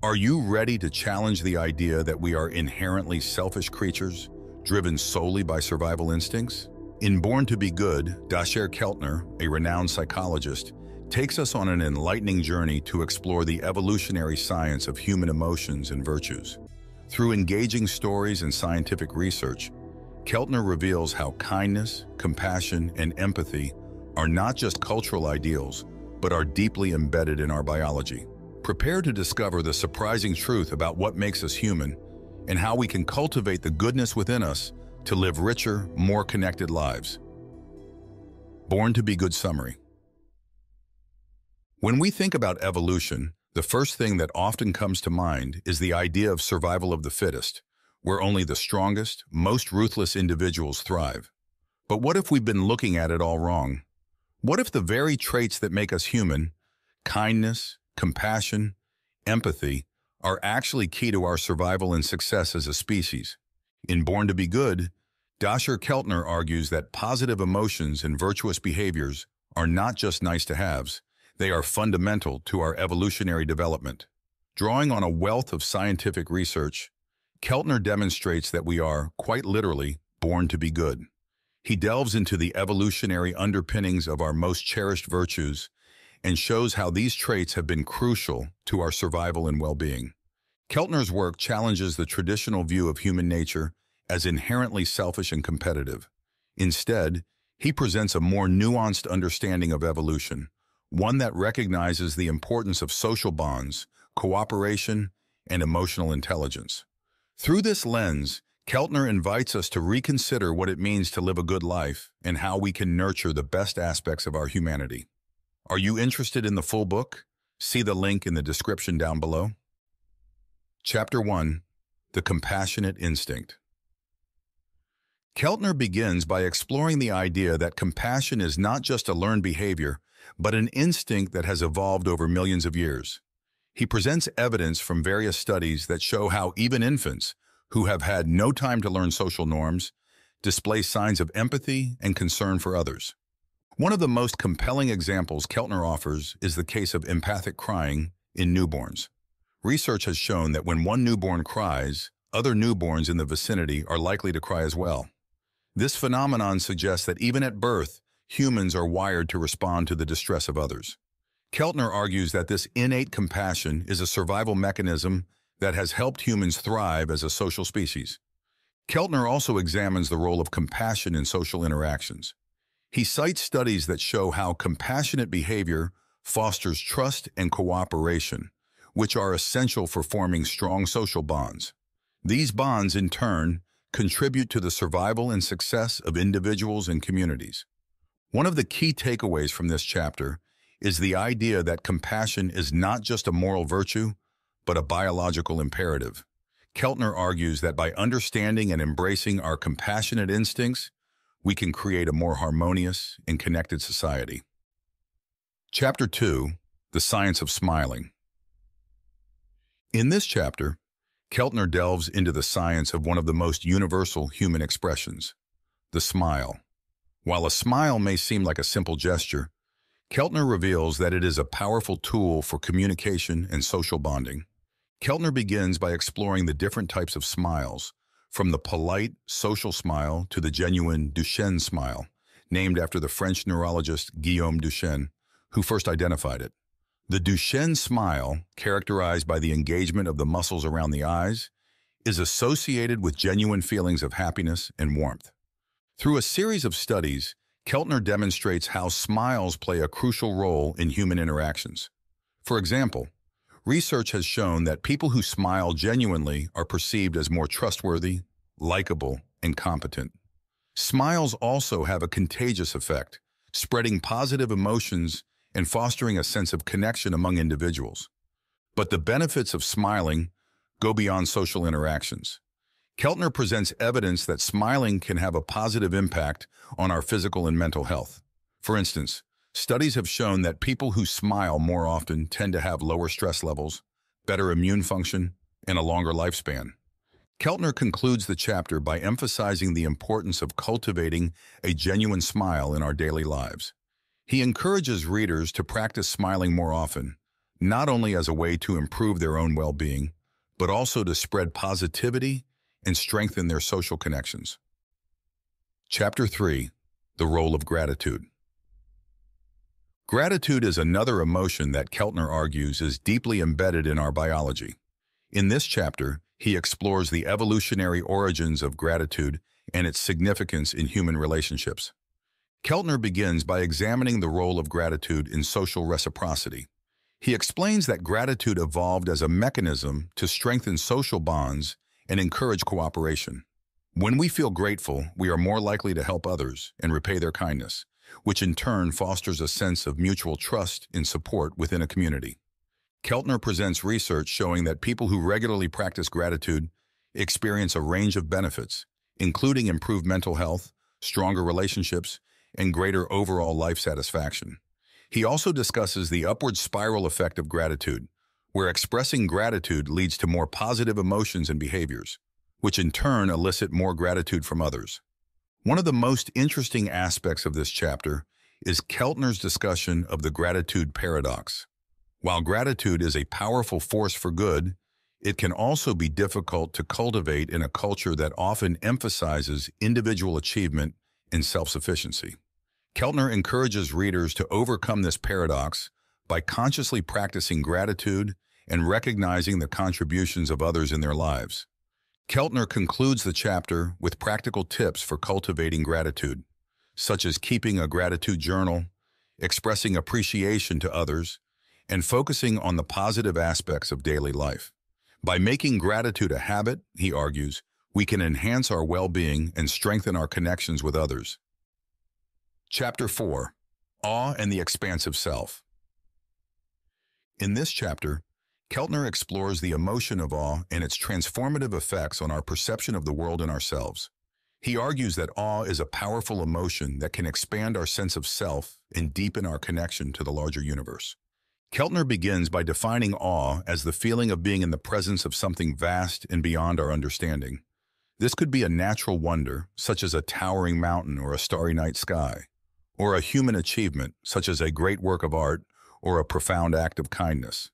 Are you ready to challenge the idea that we are inherently selfish creatures, driven solely by survival instincts? In Born to Be Good, Dacher Keltner, a renowned psychologist, takes us on an enlightening journey to explore the evolutionary science of human emotions and virtues. Through engaging stories and scientific research, Keltner reveals how kindness, compassion, and empathy are not just cultural ideals, but are deeply embedded in our biology. Prepare to discover the surprising truth about what makes us human and how we can cultivate the goodness within us to live richer, more connected lives. Born to Be Good summary. When we think about evolution, the first thing that often comes to mind is the idea of survival of the fittest, where only the strongest, most ruthless individuals thrive. But what if we've been looking at it all wrong? What if the very traits that make us human, kindness, compassion, empathy, are actually key to our survival and success as a species? In Born to Be Good, Dacher Keltner argues that positive emotions and virtuous behaviors are not just nice-to-haves, they are fundamental to our evolutionary development. Drawing on a wealth of scientific research, Keltner demonstrates that we are, quite literally, born to be good. He delves into the evolutionary underpinnings of our most cherished virtues and shows how these traits have been crucial to our survival and well-being. Keltner's work challenges the traditional view of human nature as inherently selfish and competitive. Instead, he presents a more nuanced understanding of evolution, one that recognizes the importance of social bonds, cooperation, and emotional intelligence. Through this lens, Keltner invites us to reconsider what it means to live a good life and how we can nurture the best aspects of our humanity. Are you interested in the full book? See the link in the description down below. Chapter 1. The Compassionate Instinct. Keltner begins by exploring the idea that compassion is not just a learned behavior, but an instinct that has evolved over millions of years. He presents evidence from various studies that show how even infants, who have had no time to learn social norms, display signs of empathy and concern for others. One of the most compelling examples Keltner offers is the case of empathic crying in newborns. Research has shown that when one newborn cries, other newborns in the vicinity are likely to cry as well. This phenomenon suggests that even at birth, humans are wired to respond to the distress of others. Keltner argues that this innate compassion is a survival mechanism that has helped humans thrive as a social species. Keltner also examines the role of compassion in social interactions. He cites studies that show how compassionate behavior fosters trust and cooperation, which are essential for forming strong social bonds. These bonds, in turn, contribute to the survival and success of individuals and communities. One of the key takeaways from this chapter is the idea that compassion is not just a moral virtue, but a biological imperative. Keltner argues that by understanding and embracing our compassionate instincts, we can create a more harmonious and connected society. Chapter 2. The Science of Smiling. In this chapter, Keltner delves into the science of one of the most universal human expressions, the smile. While a smile may seem like a simple gesture, Keltner reveals that it is a powerful tool for communication and social bonding. Keltner begins by exploring the different types of smiles, from the polite, social smile to the genuine Duchenne smile, named after the French neurologist Guillaume Duchenne, who first identified it. The Duchenne smile, characterized by the engagement of the muscles around the eyes, is associated with genuine feelings of happiness and warmth. Through a series of studies, Keltner demonstrates how smiles play a crucial role in human interactions. For example, research has shown that people who smile genuinely are perceived as more trustworthy, likable, and competent. Smiles also have a contagious effect, spreading positive emotions and fostering a sense of connection among individuals. But the benefits of smiling go beyond social interactions. Keltner presents evidence that smiling can have a positive impact on our physical and mental health. For instance, studies have shown that people who smile more often tend to have lower stress levels, better immune function, and a longer lifespan. Keltner concludes the chapter by emphasizing the importance of cultivating a genuine smile in our daily lives. He encourages readers to practice smiling more often, not only as a way to improve their own well-being, but also to spread positivity and strengthen their social connections. Chapter 3. The Role of Gratitude. Gratitude is another emotion that Keltner argues is deeply embedded in our biology. In this chapter, he explores the evolutionary origins of gratitude and its significance in human relationships. Keltner begins by examining the role of gratitude in social reciprocity. He explains that gratitude evolved as a mechanism to strengthen social bonds and encourage cooperation. When we feel grateful, we are more likely to help others and repay their kindness, which in turn fosters a sense of mutual trust and support within a community. Keltner presents research showing that people who regularly practice gratitude experience a range of benefits, including improved mental health, stronger relationships, and greater overall life satisfaction. He also discusses the upward spiral effect of gratitude, where expressing gratitude leads to more positive emotions and behaviors, which in turn elicit more gratitude from others. One of the most interesting aspects of this chapter is Keltner's discussion of the gratitude paradox. While gratitude is a powerful force for good, it can also be difficult to cultivate in a culture that often emphasizes individual achievement and self-sufficiency. Keltner encourages readers to overcome this paradox by consciously practicing gratitude and recognizing the contributions of others in their lives. Keltner concludes the chapter with practical tips for cultivating gratitude, such as keeping a gratitude journal, expressing appreciation to others, and focusing on the positive aspects of daily life. By making gratitude a habit, he argues, we can enhance our well-being and strengthen our connections with others. Chapter 4. Awe and the Expans of Self. In this chapter, Keltner explores the emotion of awe and its transformative effects on our perception of the world and ourselves. He argues that awe is a powerful emotion that can expand our sense of self and deepen our connection to the larger universe. Keltner begins by defining awe as the feeling of being in the presence of something vast and beyond our understanding. This could be a natural wonder, such as a towering mountain or a starry night sky, or a human achievement, such as a great work of art or a profound act of kindness.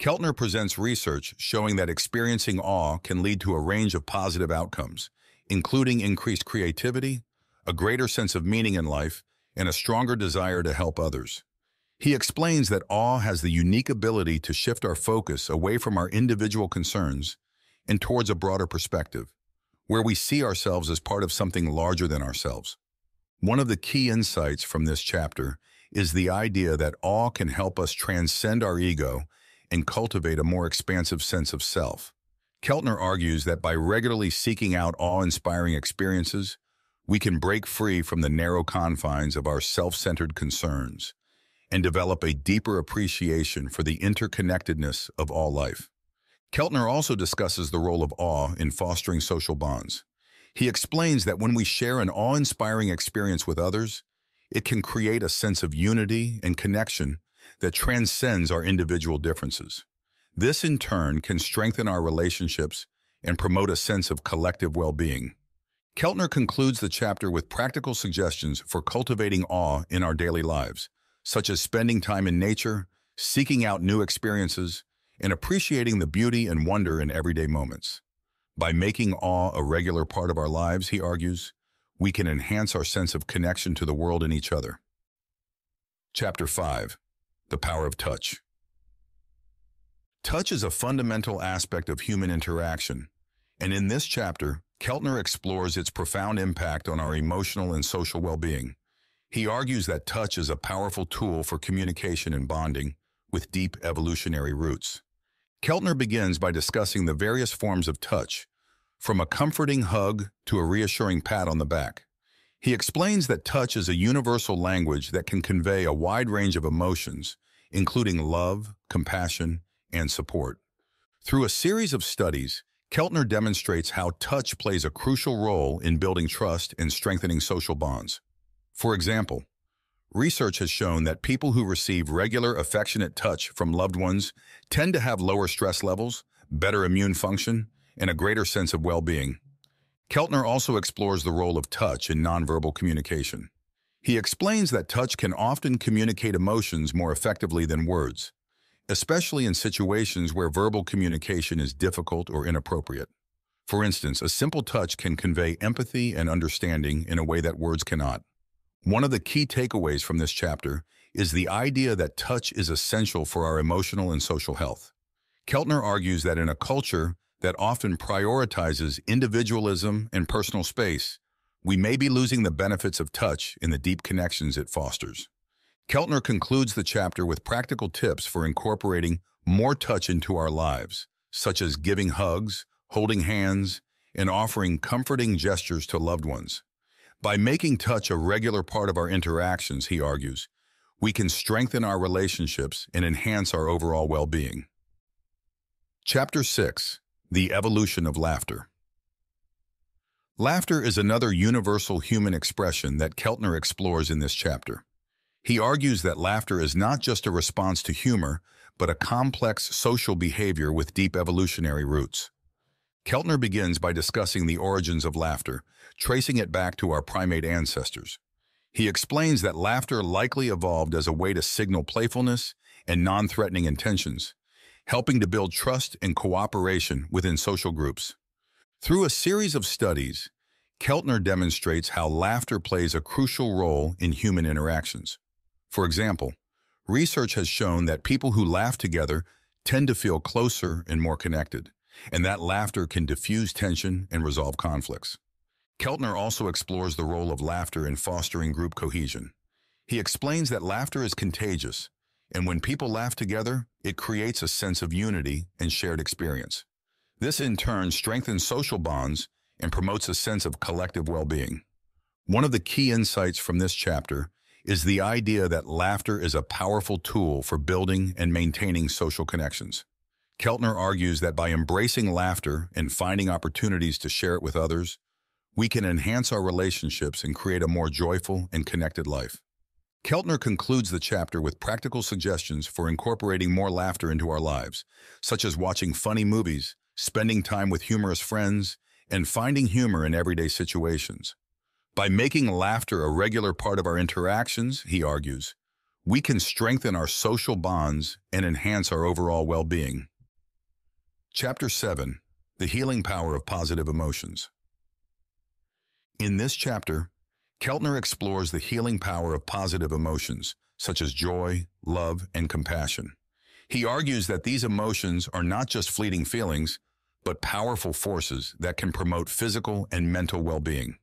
Keltner presents research showing that experiencing awe can lead to a range of positive outcomes, including increased creativity, a greater sense of meaning in life, and a stronger desire to help others. He explains that awe has the unique ability to shift our focus away from our individual concerns and towards a broader perspective, where we see ourselves as part of something larger than ourselves. One of the key insights from this chapter is the idea that awe can help us transcend our ego and cultivate a more expansive sense of self. Keltner argues that by regularly seeking out awe-inspiring experiences, we can break free from the narrow confines of our self-centered concerns and develop a deeper appreciation for the interconnectedness of all life. Keltner also discusses the role of awe in fostering social bonds. He explains that when we share an awe-inspiring experience with others, it can create a sense of unity and connection that transcends our individual differences. This, in turn, can strengthen our relationships and promote a sense of collective well-being. Keltner concludes the chapter with practical suggestions for cultivating awe in our daily lives, such as spending time in nature, seeking out new experiences, and appreciating the beauty and wonder in everyday moments. By making awe a regular part of our lives, he argues, we can enhance our sense of connection to the world and each other. Chapter 5. The Power of Touch. Touch is a fundamental aspect of human interaction, and in this chapter, Keltner explores its profound impact on our emotional and social well-being. He argues that touch is a powerful tool for communication and bonding with deep evolutionary roots. Keltner begins by discussing the various forms of touch, from a comforting hug to a reassuring pat on the back. He explains that touch is a universal language that can convey a wide range of emotions, including love, compassion, and support. Through a series of studies, Keltner demonstrates how touch plays a crucial role in building trust and strengthening social bonds. For example, research has shown that people who receive regular affectionate touch from loved ones tend to have lower stress levels, better immune function, and a greater sense of well-being. Keltner also explores the role of touch in nonverbal communication. He explains that touch can often communicate emotions more effectively than words, especially in situations where verbal communication is difficult or inappropriate. For instance, a simple touch can convey empathy and understanding in a way that words cannot. One of the key takeaways from this chapter is the idea that touch is essential for our emotional and social health. Keltner argues that in a culture that often prioritizes individualism and personal space, we may be losing the benefits of touch in the deep connections it fosters. Keltner concludes the chapter with practical tips for incorporating more touch into our lives, such as giving hugs, holding hands, and offering comforting gestures to loved ones. By making touch a regular part of our interactions, he argues, we can strengthen our relationships and enhance our overall well-being. Chapter 6. The Evolution of Laughter. Laughter is another universal human expression that Keltner explores in this chapter. He argues that laughter is not just a response to humor, but a complex social behavior with deep evolutionary roots. Keltner begins by discussing the origins of laughter, tracing it back to our primate ancestors. He explains that laughter likely evolved as a way to signal playfulness and non-threatening intentions, helping to build trust and cooperation within social groups. Through a series of studies, Keltner demonstrates how laughter plays a crucial role in human interactions. For example, research has shown that people who laugh together tend to feel closer and more connected, and that laughter can diffuse tension and resolve conflicts. Keltner also explores the role of laughter in fostering group cohesion. He explains that laughter is contagious, and when people laugh together, it creates a sense of unity and shared experience. This in turn strengthens social bonds and promotes a sense of collective well-being. One of the key insights from this chapter is the idea that laughter is a powerful tool for building and maintaining social connections. Keltner argues that by embracing laughter and finding opportunities to share it with others, we can enhance our relationships and create a more joyful and connected life. Keltner concludes the chapter with practical suggestions for incorporating more laughter into our lives, such as watching funny movies, spending time with humorous friends, and finding humor in everyday situations. By making laughter a regular part of our interactions, he argues, we can strengthen our social bonds and enhance our overall well-being. Chapter 7. The Healing Power of Positive Emotions. In this chapter, Keltner explores the healing power of positive emotions, such as joy, love, and compassion. He argues that these emotions are not just fleeting feelings, but powerful forces that can promote physical and mental well-being.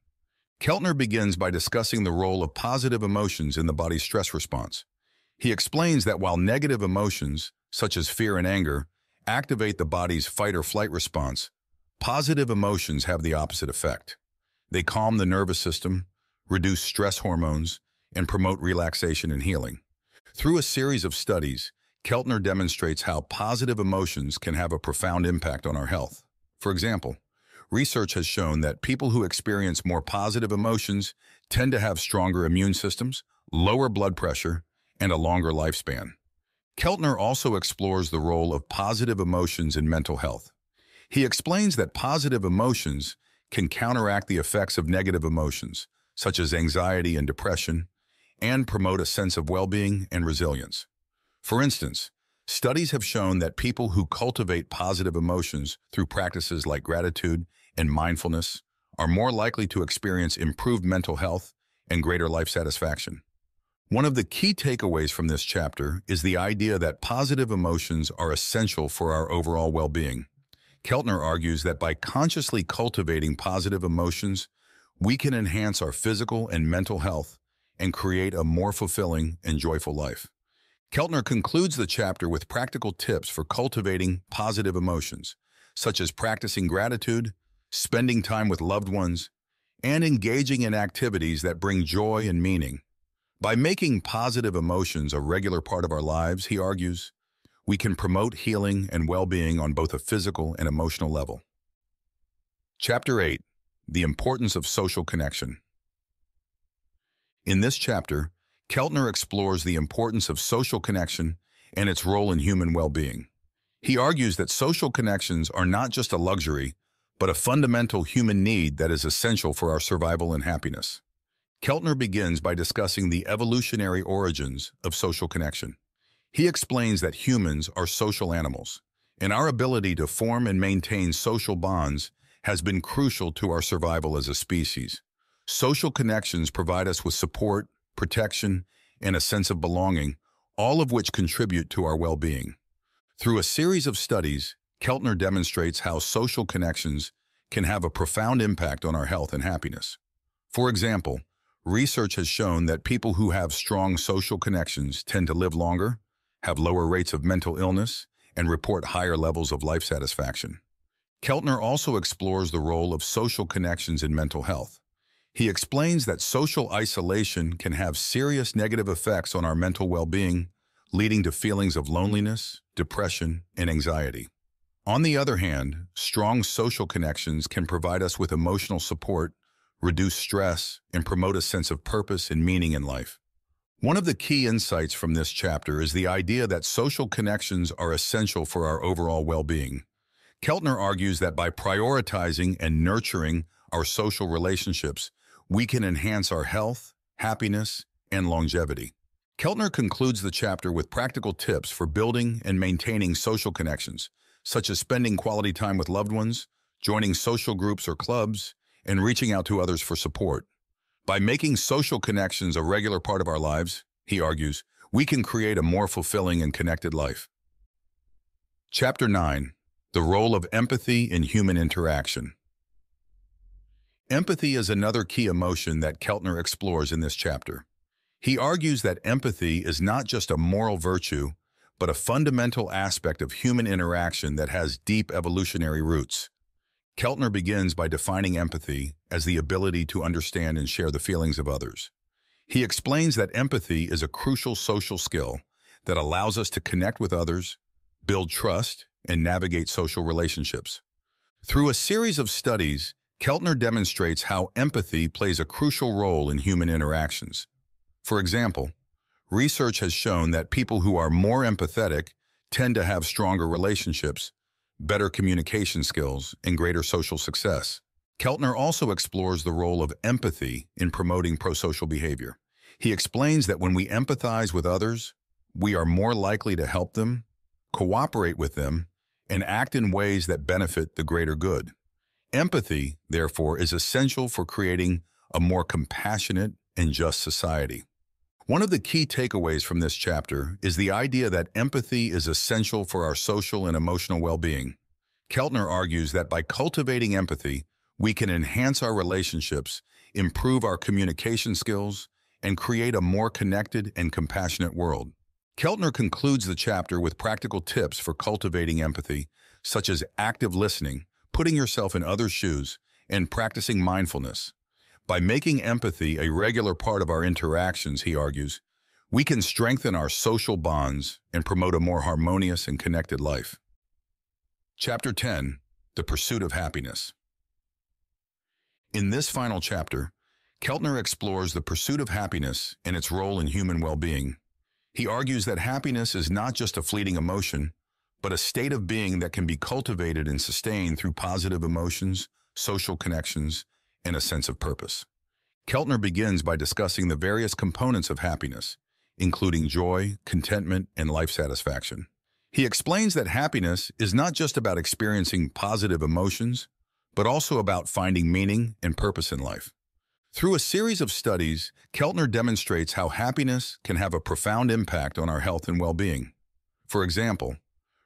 Keltner begins by discussing the role of positive emotions in the body's stress response. He explains that while negative emotions, such as fear and anger, activate the body's fight-or-flight response, positive emotions have the opposite effect. They calm the nervous system, reduce stress hormones, and promote relaxation and healing. Through a series of studies, Keltner demonstrates how positive emotions can have a profound impact on our health. For example, research has shown that people who experience more positive emotions tend to have stronger immune systems, lower blood pressure, and a longer lifespan. Keltner also explores the role of positive emotions in mental health. He explains that positive emotions can counteract the effects of negative emotions, such as anxiety and depression, and promote a sense of well-being and resilience. For instance, studies have shown that people who cultivate positive emotions through practices like gratitude and mindfulness are more likely to experience improved mental health and greater life satisfaction. One of the key takeaways from this chapter is the idea that positive emotions are essential for our overall well-being. Keltner argues that by consciously cultivating positive emotions, we can enhance our physical and mental health and create a more fulfilling and joyful life. Keltner concludes the chapter with practical tips for cultivating positive emotions, such as practicing gratitude, spending time with loved ones, and engaging in activities that bring joy and meaning. By making positive emotions a regular part of our lives, he argues, we can promote healing and well-being on both a physical and emotional level. Chapter 8. The Importance of Social Connection. In this chapter, Keltner explores the importance of social connection and its role in human well-being. He argues that social connections are not just a luxury, but a fundamental human need that is essential for our survival and happiness. Keltner begins by discussing the evolutionary origins of social connection. He explains that humans are social animals, and our ability to form and maintain social bonds has been crucial to our survival as a species. Social connections provide us with support, protection, and a sense of belonging, all of which contribute to our well-being. Through a series of studies, Keltner demonstrates how social connections can have a profound impact on our health and happiness. For example, research has shown that people who have strong social connections tend to live longer, have lower rates of mental illness, and report higher levels of life satisfaction. Keltner also explores the role of social connections in mental health. He explains that social isolation can have serious negative effects on our mental well-being, leading to feelings of loneliness, depression, and anxiety. On the other hand, strong social connections can provide us with emotional support, reduce stress, and promote a sense of purpose and meaning in life. One of the key insights from this chapter is the idea that social connections are essential for our overall well-being. Keltner argues that by prioritizing and nurturing our social relationships, we can enhance our health, happiness, and longevity. Keltner concludes the chapter with practical tips for building and maintaining social connections, such as spending quality time with loved ones, joining social groups or clubs, and reaching out to others for support. By making social connections a regular part of our lives, he argues, we can create a more fulfilling and connected life. Chapter 9. The Role of Empathy in Human Interaction. Empathy is another key emotion that Keltner explores in this chapter. He argues that empathy is not just a moral virtue, but a fundamental aspect of human interaction that has deep evolutionary roots. Keltner begins by defining empathy as the ability to understand and share the feelings of others. He explains that empathy is a crucial social skill that allows us to connect with others, build trust, and navigate social relationships. Through a series of studies, Keltner demonstrates how empathy plays a crucial role in human interactions. For example, research has shown that people who are more empathetic tend to have stronger relationships, better communication skills, and greater social success. Keltner also explores the role of empathy in promoting prosocial behavior. He explains that when we empathize with others, we are more likely to help them, cooperate with them, and act in ways that benefit the greater good. Empathy, therefore, is essential for creating a more compassionate and just society. One of the key takeaways from this chapter is the idea that empathy is essential for our social and emotional well-being. Keltner argues that by cultivating empathy, we can enhance our relationships, improve our communication skills, and create a more connected and compassionate world. Keltner concludes the chapter with practical tips for cultivating empathy, such as active listening, putting yourself in others' shoes, and practicing mindfulness. By making empathy a regular part of our interactions, he argues, we can strengthen our social bonds and promote a more harmonious and connected life. Chapter 10. The Pursuit of Happiness. In this final chapter, Keltner explores the pursuit of happiness and its role in human well-being. He argues that happiness is not just a fleeting emotion, but a state of being that can be cultivated and sustained through positive emotions, social connections, and a sense of purpose. Keltner begins by discussing the various components of happiness, including joy, contentment, and life satisfaction. He explains that happiness is not just about experiencing positive emotions, but also about finding meaning and purpose in life. Through a series of studies, Keltner demonstrates how happiness can have a profound impact on our health and well-being. For example,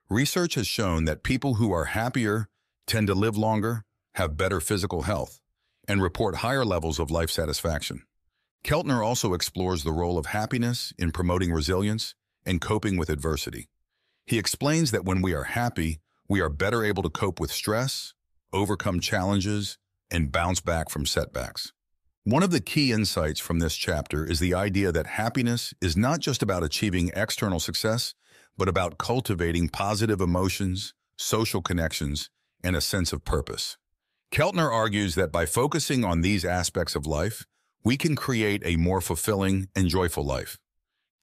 research has shown that people who are happier tend to live longer, have better physical health, and report higher levels of life satisfaction. Keltner also explores the role of happiness in promoting resilience and coping with adversity. He explains that when we are happy, we are better able to cope with stress, overcome challenges, and bounce back from setbacks. One of the key insights from this chapter is the idea that happiness is not just about achieving external success, but about cultivating positive emotions, social connections, and a sense of purpose. Keltner argues that by focusing on these aspects of life, we can create a more fulfilling and joyful life.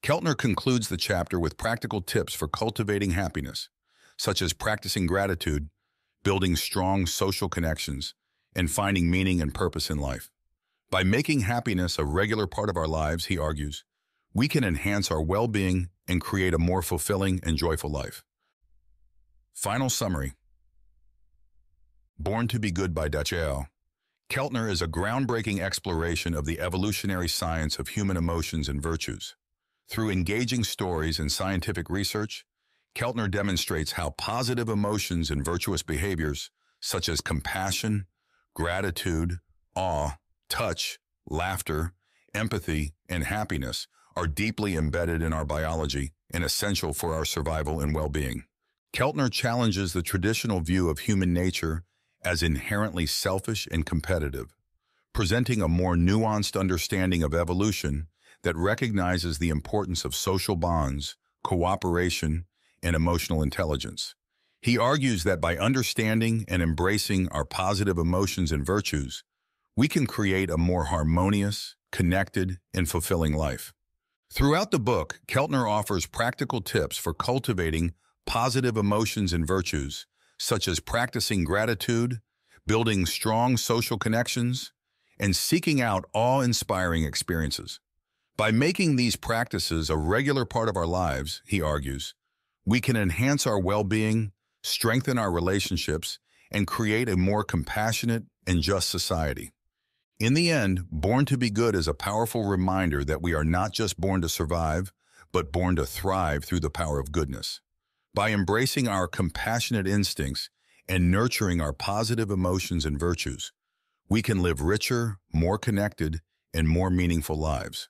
Keltner concludes the chapter with practical tips for cultivating happiness, such as practicing gratitude, building strong social connections, and finding meaning and purpose in life. By making happiness a regular part of our lives, he argues, we can enhance our well-being and create a more fulfilling and joyful life. Final summary. Born to be Good by Dacher Keltner is a groundbreaking exploration of the evolutionary science of human emotions and virtues. Through engaging stories and scientific research, Keltner demonstrates how positive emotions and virtuous behaviors, such as compassion, gratitude, awe, touch, laughter, empathy, and happiness, are deeply embedded in our biology and essential for our survival and well-being. Keltner challenges the traditional view of human nature as inherently selfish and competitive, presenting a more nuanced understanding of evolution that recognizes the importance of social bonds, cooperation, and emotional intelligence. He argues that by understanding and embracing our positive emotions and virtues, we can create a more harmonious, connected, and fulfilling life. Throughout the book, Keltner offers practical tips for cultivating positive emotions and virtues, such as practicing gratitude, building strong social connections, and seeking out awe-inspiring experiences. By making these practices a regular part of our lives, he argues, we can enhance our well-being, strengthen our relationships, and create a more compassionate and just society. In the end, Born to be Good is a powerful reminder that we are not just born to survive, but born to thrive through the power of goodness. By embracing our compassionate instincts and nurturing our positive emotions and virtues, we can live richer, more connected, and more meaningful lives.